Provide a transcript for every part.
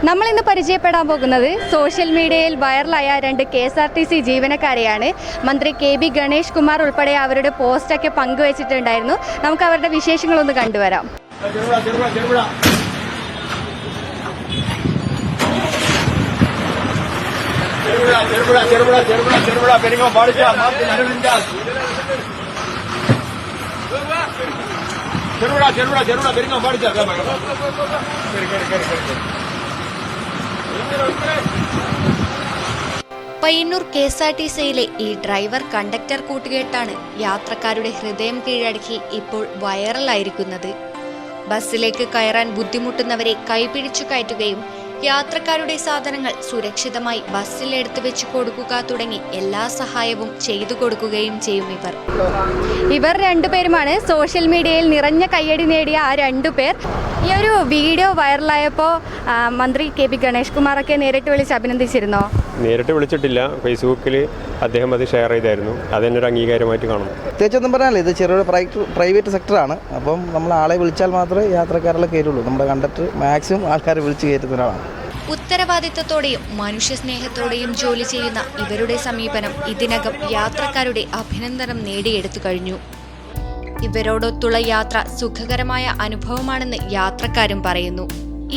നമ്മൾ ഇന്ന് പരിചയപ്പെടാൻ പോകുന്നത് സോഷ്യൽ മീഡിയയിൽ വൈറലായ രണ്ട് KSRTC ജീവനക്കാരെയാണ്. മന്ത്രി KB ഗണേഷ് കുമാർ ഉൾപ്പെടെ അവരുടെ പോസ്റ്റൊക്കെ പങ്കുവച്ചിട്ടുണ്ടായിരുന്നു. നമുക്ക് അവരുടെ വിശേഷങ്ങളൊന്ന് കണ്ടുവരാം. പയ്യന്നൂർ KSRTCയിലെ ഈ ഡ്രൈവർ കണ്ടക്ടർ കൂട്ടുകെട്ടാണ് യാത്രക്കാരുടെ ഹൃദയം കീഴടക്കി ഇപ്പോൾ വൈറലായിരിക്കുന്നത്. ബസ്സിലേക്ക് കയറാൻ ബുദ്ധിമുട്ടുന്നവരെ കൈപിടിച്ചു കയറ്റുകയും യാത്രക്കാരുടെ സാധനങ്ങൾ സുരക്ഷിതമായി ബസ്സിൽ എടുത്തു വെച്ച് കൊടുക്കുക തുടങ്ങി എല്ലാ സഹായവും ചെയ്തു കൊടുക്കുകയും ചെയ്യും ഇവർ രണ്ടുപേരുമാണ് സോഷ്യൽ മീഡിയയിൽ നിറഞ്ഞ കയ്യടി നേടിയ ആ രണ്ടുപേർ. ഈ ഒരു വീഡിയോ വൈറലായപ്പോൾ മന്ത്രി KB ഗണേഷ് കുമാറൊക്കെ നേരിട്ട് വിളിച്ച് അഭിനന്ദിച്ചിരുന്നോ? നേരിട്ട് വിളിച്ചിട്ടില്ല, ഫേസ്ബുക്കിൽ അദ്ദേഹം അത് ഷെയർ ചെയ്തായിരുന്നു. അതെന്നെ ഒരു അംഗീകാരമായിട്ട് കാണുന്നു. പ്രത്യേകിച്ചൊന്നും പറഞ്ഞാൽ ഇത് ചെറിയൊരു പ്രൈവറ്റ് സെക്ടറാണ്. അപ്പം നമ്മൾ ആളെ വിളിച്ചാൽ മാത്രമേ യാത്രക്കാരെല്ലാം കയറുള്ളൂ. നമ്മുടെ കണ്ടക്ടർ മാക്സിമം ആൾക്കാരെ വിളിച്ച് കയറ്റുന്ന ഒരാളാണ്. ഉത്തരവാദിത്തത്തോടെയും മനുഷ്യസ്നേഹത്തോടെയും ജോലി ചെയ്യുന്ന ഇവരുടെ സമീപനം ഇതിനകം യാത്രക്കാരുടെ അഭിനന്ദനം നേടിയെടുത്തു കഴിഞ്ഞു. ഇവരോടൊത്തുള്ള യാത്ര സുഖകരമായ അനുഭവമാണെന്ന് യാത്രക്കാരും പറയുന്നു.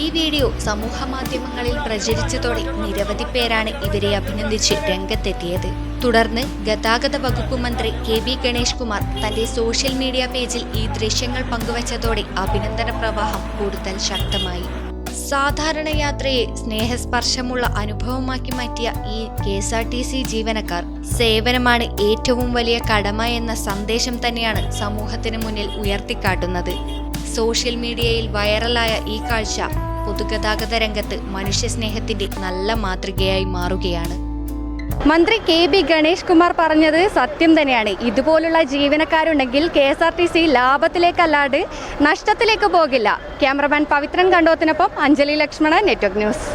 ഈ വീഡിയോ സമൂഹ മാധ്യമങ്ങളിൽ പ്രചരിച്ചതോടെ നിരവധി പേരാണ് ഇവരെ അഭിനന്ദിച്ച് രംഗത്തെത്തിയത്. തുടർന്ന് ഗതാഗത വകുപ്പ് മന്ത്രി KB ഗണേഷ് കുമാർ തന്റെ സോഷ്യൽ മീഡിയ പേജിൽ ഈ ദൃശ്യങ്ങൾ പങ്കുവച്ചതോടെ അഭിനന്ദന പ്രവാഹം കൂടുതൽ ശക്തമായി. സാധാരണ യാത്രയെ സ്നേഹസ്പർശമുള്ള അനുഭവമാക്കി മാറ്റിയ ഈ KSRTC ജീവനക്കാർ സേവനമാണ് ഏറ്റവും വലിയ കടമ എന്ന സന്ദേശം തന്നെയാണ് സമൂഹത്തിന് മുന്നിൽ ഉയർത്തിക്കാട്ടുന്നത്. സോഷ്യൽ മീഡിയയിൽ വൈറലായ ഈ കാഴ്ച പൊതുഗതാഗത രംഗത്ത് മനുഷ്യസ്നേഹത്തിന്റെ നല്ല മാതൃകയായി മാറുകയാണ്. മന്ത്രി KB ഗണേഷ് കുമാർ പറഞ്ഞത് സത്യം തന്നെയാണ്. ഇതുപോലുള്ള ജീവനക്കാരുണ്ടെങ്കിൽ KSRTC ലാഭത്തിലേക്കല്ലാണ്ട് നഷ്ടത്തിലേക്ക് പോകില്ല. ക്യാമറമാൻ പവിത്രൻ കണ്ടോത്തിനൊപ്പം അഞ്ജലി ലക്ഷ്മണൻ, നെറ്റ്വർക്ക് ന്യൂസ്.